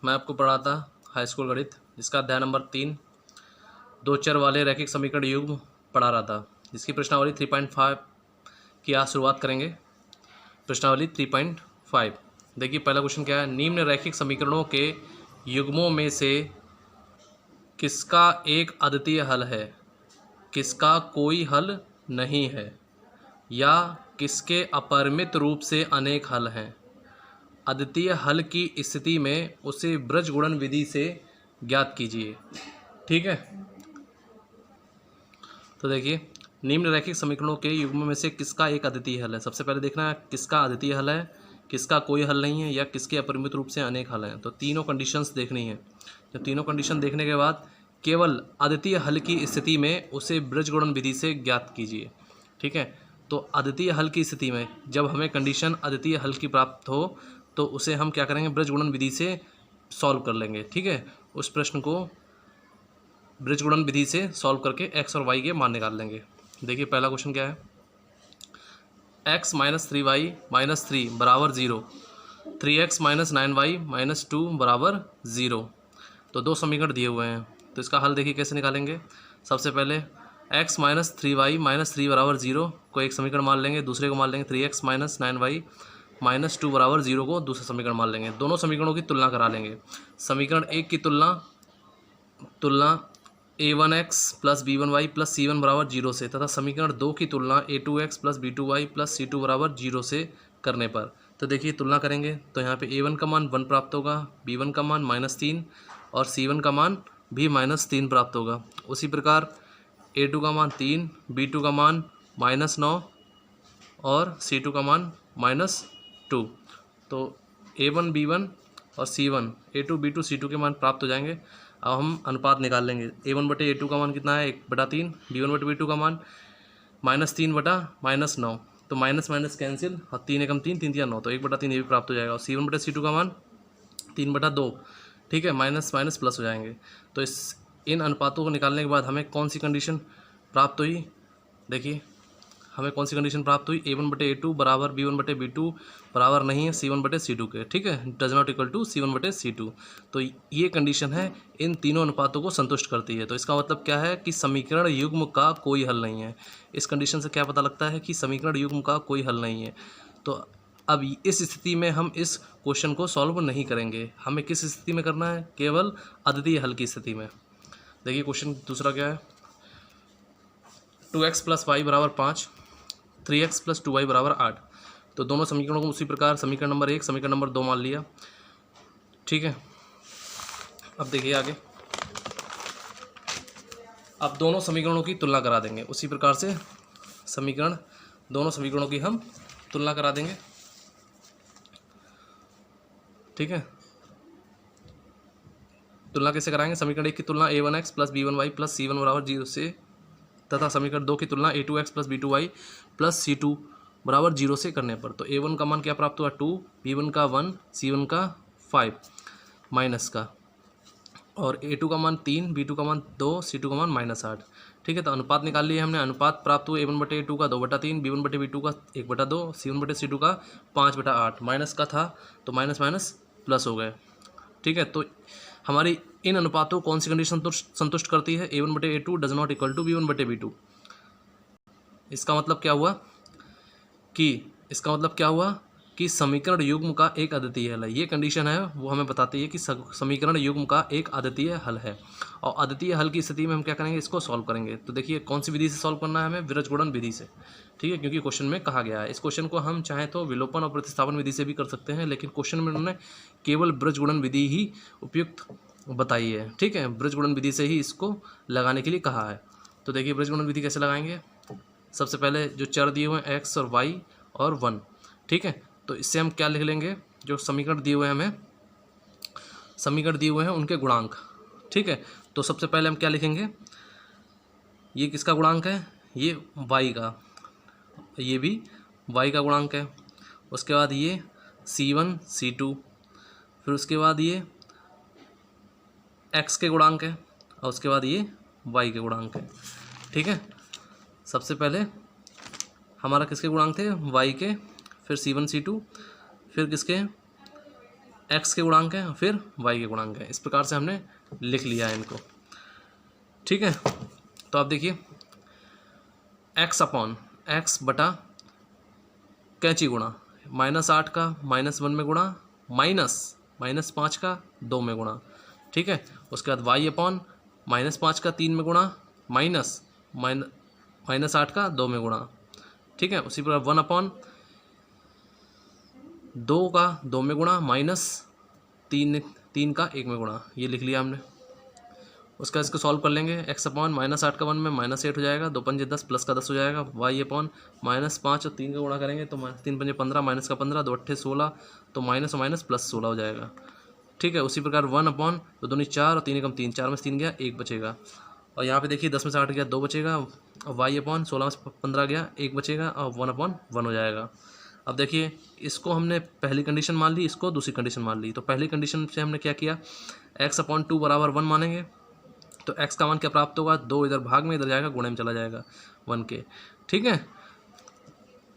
मैं आपको पढ़ाता हाई स्कूल गणित, जिसका अध्याय नंबर 3 दो चर वाले रैखिक समीकरण युग्म पढ़ा रहा था, जिसकी प्रश्नावली 3.5 की आज शुरुआत करेंगे। प्रश्नावली 3.5 देखिए, पहला क्वेश्चन क्या है। निम्न रैखिक समीकरणों के युग्मों में से किसका एक अद्वितीय हल है, किसका कोई हल नहीं है, या किसके अपरिमित रूप से अनेक हल हैं। अद्वितीय हल की स्थिति में उसे ब्रजगुणन विधि से ज्ञात कीजिए। ठीक है, तो देखिए, निम्न रैखिक समीकरणों के युग्म में से किसका एक अद्वितीय हल है। सबसे पहले देखना है किसका अद्वितीय हल है, किसका कोई हल नहीं है, या किसके अपरिमित रूप से अनेक हल हैं। तो तीनों कंडीशंस देखनी है। तो तीनों कंडीशन देखने के बाद केवल अद्वितीय हल की स्थिति में उसे ब्रजगुणन विधि से ज्ञात कीजिए। ठीक है, तो अद्वितीय हल की स्थिति में जब हमें कंडीशन अद्वितीय हल की प्राप्त हो तो उसे हम क्या करेंगे, ब्रजगुणन विधि से सॉल्व कर लेंगे। ठीक है, उस प्रश्न को ब्रजगुणन विधि से सॉल्व करके x और y के मान निकाल लेंगे। देखिए, पहला क्वेश्चन क्या है। x माइनस 3y माइनस 3 बराबर 0, 3x माइनस 9y माइनस 2 बराबर 0। तो दो समीकरण दिए हुए हैं, तो इसका हल देखिए कैसे निकालेंगे। सबसे पहले x माइनस 3y माइनस 3 बराबर 0 को एक समीकरण मान लेंगे, दूसरे को मान लेंगे 3x माइनस 9y माइनस 2 बराबर 0 को दूसरा समीकरण मान लेंगे। दोनों समीकरणों की तुलना करा लेंगे। समीकरण एक की तुलना a1x plus b1y plus c1 बराबर 0 से, तथा समीकरण दो की तुलना a2x plus b2y plus c2 बराबर 0 से करने पर। तो देखिए, तुलना करेंगे तो यहाँ पे a1 का मान 1 प्राप्त होगा, b1 का मान -3 और c1 का मान भी -3 प्राप्त होगा। उसी प्रकार a2 का मान 3, b2 का मान -9 और c2 का मान -2। तो a1 b1 और c1 a2 b2 c2 के मान प्राप्त हो जाएंगे। अब हम अनुपात निकाल लेंगे। a1 बटे a2 का मान कितना है, 1/3। b1 बटे b2 का मान -3 बटा -9, तो माइनस माइनस कैंसिल और 3 एकम 3, 3 3 9, तो 1/3 ये भी प्राप्त हो जाएगा। और c1 बटे c2 का मान 3/2। ठीक है, माइनस माइनस प्लस हो जाएंगे। तो इन अनुपातों को निकालने के बाद हमें कौन सी कंडीशन प्राप्त हुई। देखिए, हमें कौन सी कंडीशन प्राप्त हुई। a1 बटे a2 बराबर b1 बटे b2 बराबर नहीं है c1 बटे c2 के। ठीक है, does not equal to c1 बटे c2। तो ये कंडीशन है, इन तीनों अनुपातों को संतुष्ट करती है। तो इसका मतलब क्या है कि समीकरण युग्म का कोई हल नहीं है। इस कंडीशन से क्या पता लगता है कि समीकरण युग्म का कोई हल नहीं है। तो अब इस स्थिति में हम इस क्वेश्चन को सॉल्व नहीं करेंगे। हमें किस स्थिति में करना है, केवल अद्वितीय हल की स्थिति में। देखिए, क्वेश्चन दूसरा क्या है। 2x प्लस वाई बराबर 5, 3x प्लस 2y बराबर 8। तो दोनों समीकरणों को उसी प्रकार समीकरण नंबर 1 समीकरण नंबर 2 मान लिया। ठीक है, अब देखिए आगे। अब दोनों समीकरणों की तुलना करा देंगे। उसी प्रकार से दोनों समीकरणों की हम तुलना करा देंगे। ठीक है, तुलना कैसे कराएंगे। समीकरण 1 की तुलना a1x plus b1y plus c1 बराबर 0 से, तथा समीकरण 2 की तुलना a2x plus b2y plus c2 बराबर 0 से करने पर। तो a1 का मान क्या प्राप्त हुआ, 2, b1 का 1, c1 का 5 माइनस का, और a2 का मान 3, b2 का मान 2, c2 का मान -8। ठीक है, तो अनुपात निकाल लिए हमने। अनुपात प्राप्त हुआ a1 बटे a2 का 2/3, b1 बटे b2 का 1/2, c1 बटे c2 का 5/8। माइनस का था तो माइनस माइनस प्लस हो गए। ठीक है, तो हमारी इन अनुपातों कौन सी कंडीशन संतुष्ट करती है। a1 बटे a2 does not equal to b1 बटे b2। इसका मतलब क्या हुआ कि समीकरण युग्म का एक अद्वितीय हल है। ये कंडीशन है वो हमें बताती है कि समीकरण युग्म का एक अद्वितीय हल है। और अद्वितीय हल की स्थिति में हम क्या करेंगे, इसको सॉल्व करेंगे। तो देखिए, कौन सी विधि से सॉल्व करना है हमें, ब्रजगुणन विधि से। ठीक है, क्योंकि क्वेश्चन में कहा गया है। इस क्वेश्चन को हम चाहें तो विलोपन और प्रतिस्थापन विधि से भी कर सकते हैं, लेकिन क्वेश्चन में उन्होंने केवल ब्रजगुणन विधि ही उपयुक्त बताई है। ठीक है, ब्रजगुणन विधि से ही इसको लगाने के लिए कहा है। तो देखिए, ब्रजगुणन विधि कैसे लगाएंगे। सबसे पहले जो चर दिए हुए हैं x और y और 1। ठीक है, तो इससे हम क्या लिख लेंगे, जो समीकरण दिए हुए हैं हमें, समीकरण दिए हुए हैं उनके गुणांक। ठीक है, तो सबसे पहले हम क्या लिखेंगे, ये किसका गुणांक है, ये y का, ये भी y का गुणांक है। उसके बाद ये c1 c2, फिर उसके बाद ये x के गुणांक है, और उसके बाद ये y के गुणांक है। ठीक है, सबसे पहले हमारा किसके गुणांक थे, y के, फिर c1 c2, फिर किसके एक्स के गुणांक हैं फिर वाई के गुणांक हैं। इस प्रकार से हमने लिख लिया है इनको, ठीक है। तो आप देखिए एक्स अपॉन एक्स बटा कैंची गुणा -8 का -1 में गुणा -5 का 2 में गुणा, ठीक है। उसके बाद वाई अपॉन -5 का 3 में गुणा -8 का 2 में गुणा, ठीक है। उसी प्रकार 1 अपॉन 2 का 2 में गुणा -3 का 1 में गुणा, ये लिख लिया हमने। उसका इसको सॉल्व कर लेंगे। एक्स अपॉन -8 का 1 में -8 हो जाएगा, 2 पंजे 10 प्लस का 10 हो जाएगा। वाई अपॉन -5 और 3 का गुणा करेंगे तो 3 पंजे 15 माइनस का 15 2 अट्ठे 16 तो माइनस और माइनस प्लस 16 हो जाएगा, ठीक है। उसी प्रकार 1 अपॉन 2 दूनी 4 और 3 एकम 3, 4 में से 3 गया 1 बचेगा। और यहाँ पे देखिए 10 में से 8 गया 2 बचेगा, और वाई अपॉन 16 में से 15 गया 1 बचेगा, और 1 अपॉन 1 हो जाएगा। अब देखिए इसको हमने पहली कंडीशन मान ली, इसको दूसरी कंडीशन मान ली। तो पहली कंडीशन से हमने क्या किया, एक्स अपॉन 2 बराबर 1 मानेंगे तो एक्स का मान क्या प्राप्त होगा, 2 इधर भाग में इधर जाएगा गुणे में चला जाएगा 1 के, ठीक है।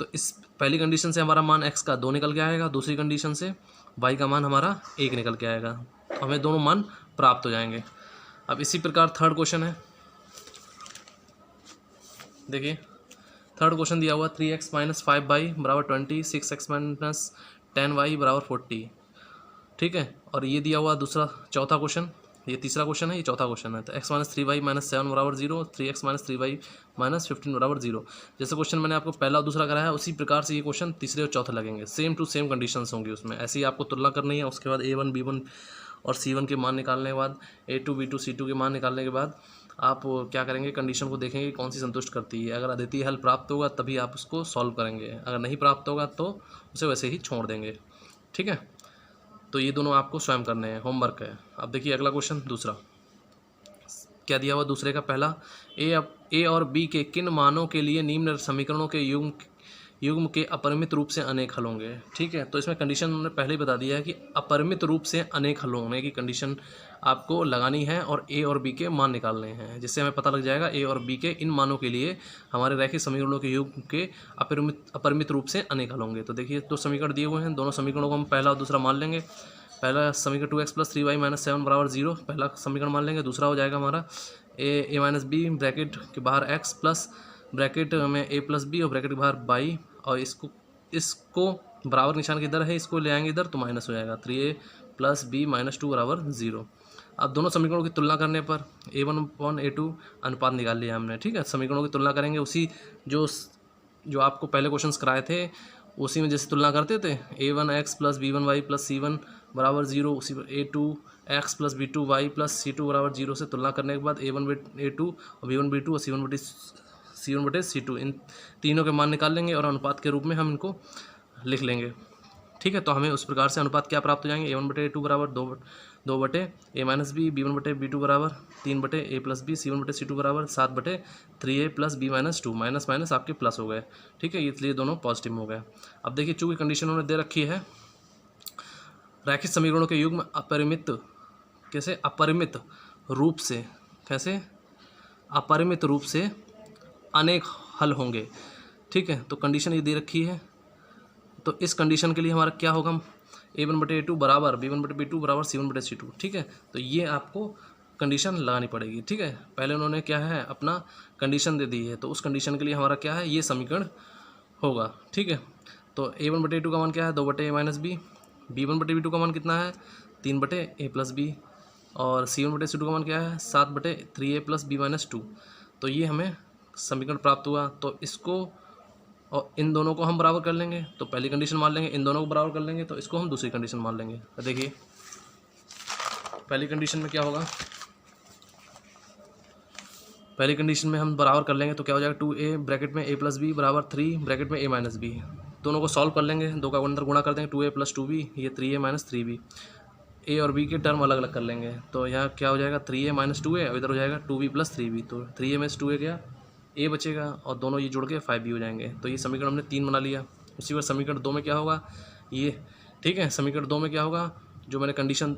तो इस पहली कंडीशन से हमारा मान एक्स का 2 निकल के आएगा, दूसरी कंडीशन से वाई का मान हमारा 1 निकल के आएगा, तो हमें दोनों मान प्राप्त हो जाएंगे। अब इसी प्रकार थर्ड क्वेश्चन है, देखिए थर्ड क्वेश्चन दिया हुआ 3x - 5y बराबर 20, 6x - 10y बराबर 40, ठीक है। और ये दिया हुआ दूसरा चौथा क्वेश्चन, ये तीसरा क्वेश्चन है, ये चौथा क्वेश्चन है। तो x - 3y - 7 बराबर 0, 3x - 3y - 15 बराबर 0। जैसे क्वेश्चन मैंने आपको पहला और दूसरा कराया है उसी प्रकार से ये क्वेश्चन तीसरे और चौथे लगेंगे, सेम टू सेम कंडीशंस होंगी उसमें। ऐसे ही आपको तुलना करनी है। उसके बाद A1 B1 और C1 के मान निकालने के बाद A2 B2 C2 के मान निकालने के बाद आप क्या करेंगे, कंडीशन को देखेंगे कौन सी संतुष्ट करती है। अगर अद्वितीय हल प्राप्त होगा तभी आप उसको सॉल्व करेंगे, अगर नहीं प्राप्त होगा तो उसे वैसे ही छोड़ देंगे, ठीक है। तो ये दोनों आपको स्वयं करने हैं, होमवर्क है। अब देखिए अगला क्वेश्चन दूसरा क्या दिया हुआ, दूसरे का पहला, ए और बी के किन मानों के लिए निम्न समीकरणों के युग्म के अपरिमित रूप से अनेक हल होंगे, ठीक है। तो इसमें कंडीशन उन्होंने पहले ही बता दिया है कि अपरिमित रूप से अनेक हल होने की कंडीशन आपको लगानी है और ए और बी के मान निकालने हैं, जिससे हमें पता लग जाएगा ए और बी के इन मानों के लिए हमारे रैखिक समीकरणों के युग्म के अपरिमित रूप से अनेक हल होंगे। तो देखिए 2 समीकरण दिए हुए हैं, दोनों समीकरणों को हम पहला और दूसरा मान लेंगे। पहला समीकरण 2x + 3y - 7 बराबर 0 पहला समीकरण मान लेंगे। दूसरा हो जाएगा हमारा a - b ब्रैकेट के बाहर x प्लस ब्रैकेट में a + b और ब्रैकेट के बाहर y, और इसको बराबर निशान की इधर है, इसको ले आएंगे इधर तो माइनस हो जाएगा 3a + b - 2 बराबर 0। अब दोनों समीकरणों की तुलना करने पर a1/a2 अनुपात निकाल लिया हमने, ठीक है। समीकरणों की तुलना करेंगे उसी जो आपको पहले क्वेश्चंस कराए थे उसी में जैसे तुलना करते थे, a1x + b1y + c1 बराबर 0, उसी पर a2x + b2y + c2 बराबर 0 से तुलना करने के बाद a1/a2 और b1/b2 और c1/c2 इन तीनों के मान निकाल लेंगे और अनुपात के रूप में हम इनको लिख लेंगे, ठीक है। तो हमें उस प्रकार से अनुपात क्या प्राप्त हो जाएंगे, a1/a2 बराबर 2/a - b, b1/b2 बराबर 3/a + b, c1/c2 बराबर 7/3a + b - 2, माइनस माइनस आपके प्लस हो गए, ठीक है। इसलिए दोनों पॉजिटिव हो गए। अब देखिए चूँकि कंडीशन उन्होंने दे रखी है, रैखिक समीकरणों के युग्म अपरिमित रूप से कैसे अपरिमित रूप से अनेक हल होंगे, ठीक है। तो कंडीशन ये दे रखी है, तो इस कंडीशन के लिए हमारा क्या होगा, a1/a2 बराबर b1/b2 बराबर c1/c2, ठीक है। तो ये आपको कंडीशन लगानी पड़ेगी, ठीक है। पहले उन्होंने क्या है अपना कंडीशन दे दी है, तो उस कंडीशन के लिए हमारा क्या है, ये समीकरण होगा, ठीक है। तो a1/a2 का मान क्या है, 2/a - b, b1/b2 का मान कितना है 3/a + b, और c1/c2 का मान क्या है 7/3a + b - 2। तो ये हमें समीकरण प्राप्त हुआ। तो इसको और इन दोनों को हम बराबर कर लेंगे, तो पहली कंडीशन मान लेंगे, इन दोनों को बराबर कर लेंगे तो इसको हम दूसरी कंडीशन मान लेंगे। तो देखिए पहली कंडीशन में क्या होगा, पहली कंडीशन में हम बराबर कर लेंगे तो क्या हो जाएगा, 2a ब्रैकेट में a + b बराबर 3 ब्रैकेट में a - b, दोनों को सॉल्व कर लेंगे, दो का अंदर गुणा कर देंगे 2a + 2b, ये 3a - 3b, a और b के टर्म अलग अलग कर लेंगे। तो यहाँ क्या हो जाएगा 3a - 2a और इधर हो जाएगा 2b + 3b, तो 3a में 2a गया, a बचेगा और दोनों ये जुड़ के 5b हो जाएंगे। तो ये समीकरण हमने 3 बना लिया। उसी पर समीकरण 2 में क्या होगा ये, ठीक है। समीकरण 2 में क्या होगा, जो मैंने कंडीशन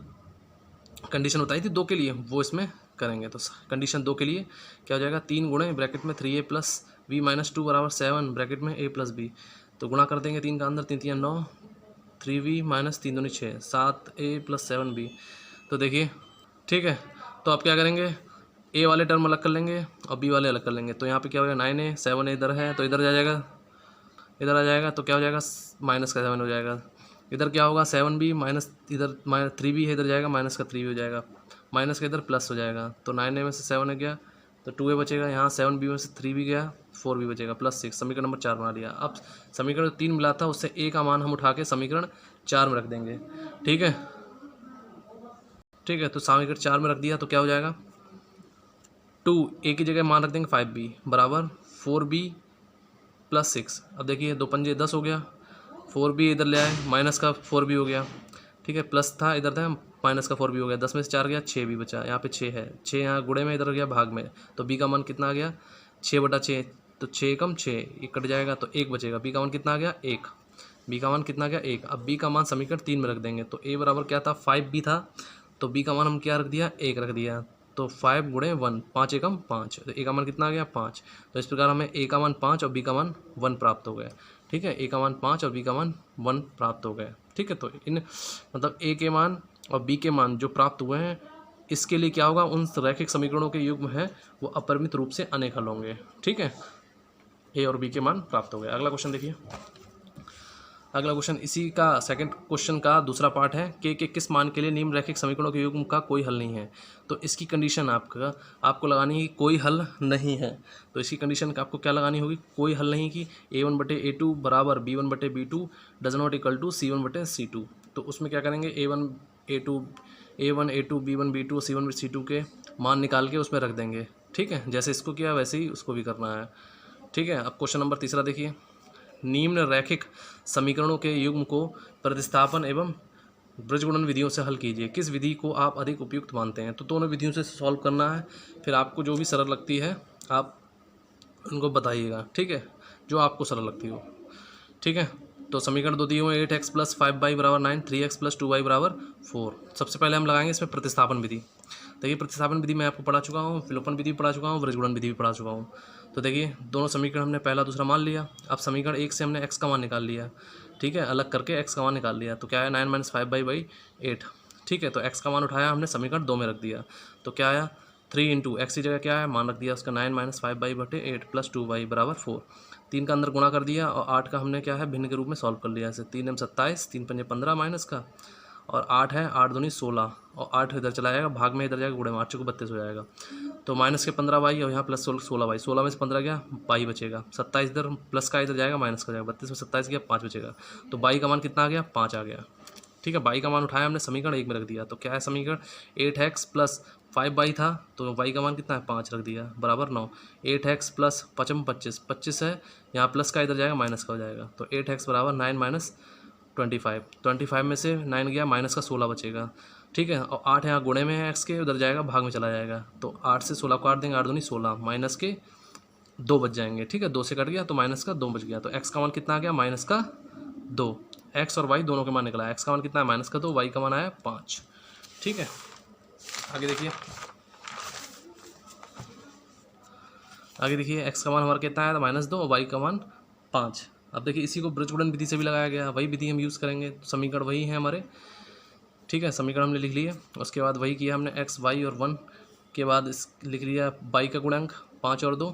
बताई थी 2 के लिए वो इसमें करेंगे। तो कंडीशन 2 के लिए क्या हो जाएगा, 3 गुणे ब्रैकेट में 3a + b - 2 बराबर 7 ब्रैकेट में a + b, तो गुणा कर देंगे 3 का अंदर 3 × 9 3v माइनस 3 दूनी 6, 7a प्लस 7b। तो देखिए ठीक है, तो आप क्या करेंगे, a वाले टर्म अलग कर लेंगे और b वाले अलग कर लेंगे। तो यहाँ पे क्या हो जाएगा 9a, 7a इधर है तो इधर आ जाएगा, इधर आ जाएगा तो क्या हो जाएगा माइनस का 7 हो जाएगा। इधर क्या होगा 7b माइनस, इधर माइनस 3b है, इधर जाएगा माइनस का 3b हो जाएगा, माइनस का इधर प्लस हो जाएगा। तो 9a में से 7a गया तो 2a बचेगा, यहाँ 7b में से 3b गया, 4b बचेगा प्लस 6। समीकरण नंबर 4 बना लिया। अब समीकरण 3 मिला था उससे a का मान हम उठा के समीकरण 4 में रख देंगे। ठीक है, ठीक है, तो समीकरण 4 में रख दिया तो क्या हो जाएगा 2a की जगह मान रख देंगे 5b बराबर 4b प्लस 6। अब देखिए 2 पंजे 10 हो गया, 4b इधर ले आए माइनस का 4b हो गया। ठीक है, प्लस था इधर था माइनस का 4b हो गया, 10 में से 4 गया 6b बचा, यहाँ पे 6 है, 6 यहाँ गुणे में इधर गया भाग में, तो b का मान कितना आ गया 6/6, तो 6 कम 6 1 कट जाएगा तो 1 बचेगा। b का मान कितना आ गया 1, b का मान कितना आ गया 1। अब b का मान समीकरण 3 में रख देंगे तो a बराबर क्या था 5b था, तो b का मान हम क्या रख दिया 1 रख दिया, तो 5 गुणे 1, 5 एकम 5, तो a का मान कितना आ गया 5। तो इस प्रकार हमें a का मान 5 और b का मान 1 प्राप्त हो गया। ठीक है, a का मान 5 और b का मान 1 प्राप्त हो गया। ठीक है, तो इन मतलब a के मान और b के मान जो प्राप्त हुए हैं इसके लिए क्या होगा, उन रैखिक समीकरणों के युग्म है वो अपरिमित रूप से अनेक हल होंगे। ठीक है, a और b के मान प्राप्त हो गए। अगला क्वेश्चन देखिए, अगला क्वेश्चन इसी का सेकंड क्वेश्चन का दूसरा पार्ट है के किस मान के लिए निम्न रैखिक समीकरणों के युग्म का कोई हल नहीं है। तो इसकी कंडीशन आपको लगानी है कोई हल नहीं है। तो इसकी कंडीशन आपको क्या लगानी होगी, कोई हल नहीं की a1/a2 बराबर b1/b2 does not equal to c1/c2। तो उसमें क्या करेंगे a1 a2 b1 b2 c1 c2 के मान निकाल के उसमें रख देंगे। ठीक है, जैसे इसको किया वैसे ही उसको भी करना है। ठीक है, अब क्वेश्चन नंबर तीसरा देखिए, निम्न रैखिक समीकरणों के युग्म को प्रतिस्थापन एवं बीजगुणन विधियों से हल कीजिए, किस विधि को आप अधिक उपयुक्त मानते हैं। तो दोनों विधियों से सॉल्व करना है, फिर आपको जो भी सरल लगती है आप उनको बताइएगा। ठीक है, जो आपको सरल लगती हो। ठीक है, तो समीकरण 2 दिए हुए 8x प्लस 5y बराबर 9, 3x प्लस 2y बराबर 4। सबसे पहले हम लगाएंगे इसमें प्रतिस्थापन विधि। देखिए प्रतिस्थापन विधि मैं आपको पढ़ा चुका हूँ, विलोपन विधि पढ़ा चुका हूँ, वृजगुणन विधि भी पढ़ा चुका हूँ। तो देखिए दोनों समीकरण हमने पहला दूसरा मान लिया। अब समीकरण 1 से हमने x का मान निकाल लिया। ठीक है, अलग करके x का मान निकाल लिया, तो क्या आया 9 - 5/8। ठीक है, तो x का मान उठाया हमने समीकरण 2 में रख दिया, तो क्या आया 3 × x की जगह क्या है मान रख दिया उसका 9 - 5/8 प्लस 2y बराबर 4। 3 का अंदर गुणा कर दिया और 8 का हमने क्या है भिन्न के रूप में सॉल्व कर लिया। जैसे 3 × 27, 3 × 5 = 15 माइनस का, और 8 है 8 दूनी 16, और 8 इधर चला जाएगा भाग में इधर जाएगा गुणे में 8 को 32 हो जाएगा। तो माइनस के 15y और यहाँ प्लस 16y, 16 में से 15 गया y बचेगा, 27 इधर प्लस का इधर जाएगा माइनस का जाएगा, 32 में 27 गया 5 बचेगा, तो y का मान कितना आ गया 5 आ गया। ठीक है, y का मान उठाया हमने समीकरण 1 में रख दिया, तो क्या है समीकरण 8x प्लस 5y था, तो y का मान कितना है 5 रख दिया बराबर 9। 8x प्लस 5 में 25, 25 है यहाँ प्लस का इधर जाएगा माइनस का हो जाएगा, तो 8x बराबर 9 - 25, 25 में से 9 गया माइनस का 16 बचेगा। ठीक है, और 8 यहाँ गुणे में है x के, उधर जाएगा भाग में चला जाएगा, तो 8 से 16 काट देंगे, 8 दूनी 16 माइनस के 2 बच जाएंगे। ठीक है, 2 से कट गया तो माइनस का 2 बच गया, तो x का मान कितना आ गया माइनस का 2। x और y दोनों के मान निकला, x का मान कितना है माइनस का 2, y का मान आया 5। ठीक है, आगे देखिए, आगे देखिए x का मान हमारा कितना आया था -2 और y का मान 5। अब देखिए इसी को बीजगुणन विधि से भी लगाया गया, वही विधि हम यूज़ करेंगे, समीकरण वही है हमारे। ठीक है, समीकरण हमने लिख लिए, उसके बाद वही किया हमने x y और 1 के बाद लिख लिया y का गुणांक 5 और 2,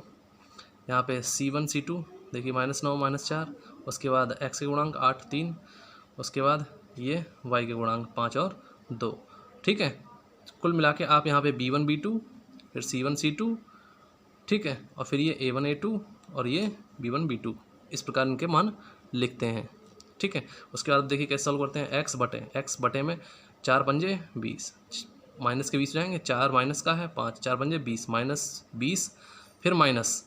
यहाँ पे c1 c2 देखिए -9 -4, उसके बाद x के गुणांक 8 3, उसके बाद ये y के गुणांक 5 और 2। ठीक है, कुल मिला के आप यहाँ पे b1 b2 फिर c1 c2, ठीक है, और फिर ये a1 a2 और ये b1 b2, इस प्रकार इनके मान लिखते हैं। ठीक है, उसके बाद देखिए कैसे सॉल्व करते हैं, x बटे में 4 पंजे 20, माइनस के 20 जाएंगे, 4 माइनस का है 5, 4 पंजे 20 माइनस 20 फिर माइनस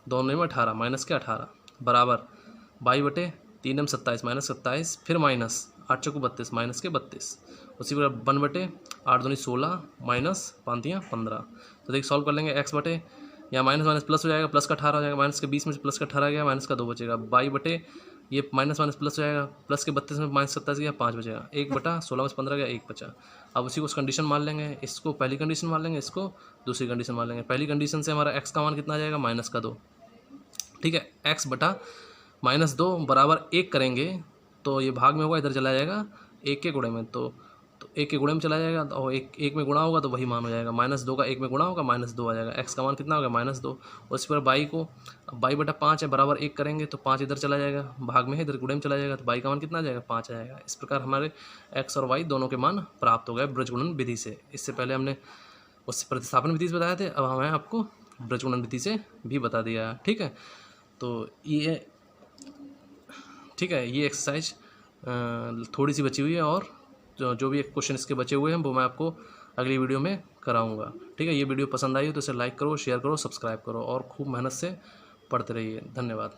दोनों में 18 माइनस के 18 बराबर y बटे 3 में 27 माइनस 27 फिर माइनस 8 चौको 32 माइनस के 32, उसी प्रकार 1 बटे 8 दूनी 16 माइनस 5 × 15। तो देखिए सॉल्व कर लेंगे, x बटे या माइनस माइनस प्लस हो जाएगा, प्लस का 18 हो जाएगा, माइनस के 20 में से प्लस का 18 गया माइनस का 2 बचेगा, y बटे ये माइनस माइनस प्लस हो जाएगा, प्लस के 32 में माइनस 27 गया 5 बचेगा, 1 बटा 16 में से 15 गया 1 बचा। अब उसी को कंडीशन मान लेंगे, इसको पहली कंडीशन मान लेंगे, इसको दूसरी कंडीशन मान लेंगे। पहली कंडीशन से हमारा x का मान कितना आ जाएगा -2। ठीक है, x बटा -2 बराबर 1 करेंगे तो ये भाग में होगा, इधर चला जाएगा एक के गुणे में, तो एक के गुणे में चला जाएगा और एक में गुणा होगा तो वही मान हो जाएगा। -2 का एक में गुणा होगा -2 आ जाएगा। एक्स का मान कितना हो गया -2। और इस पर बाई को, अब बाई बटा 5 है बराबर 1 करेंगे तो 5 इधर चला जाएगा, भाग में है इधर गुणे में चला जाएगा, तो बाई का मान कितना आ जाएगा 5 आ जाएगा। इस प्रकार हमारे एक्स और वाई दोनों के मान प्राप्त हो गए ब्रजगुणन विधि से। इससे पहले हमने उससे प्रतिस्थापन विधि से बताए थे, अब हमें आपको ब्रजगुणन विधि से भी बता दिया। ठीक है, तो ये एक्सरसाइज थोड़ी सी बची हुई है और जो भी क्वेश्चन इसके बचे हुए हैं वो मैं आपको अगली वीडियो में कराऊंगा। ठीक है, ये वीडियो पसंद आई हो तो इसे लाइक करो, शेयर करो, सब्सक्राइब करो और खूब मेहनत से पढ़ते रहिए। धन्यवाद।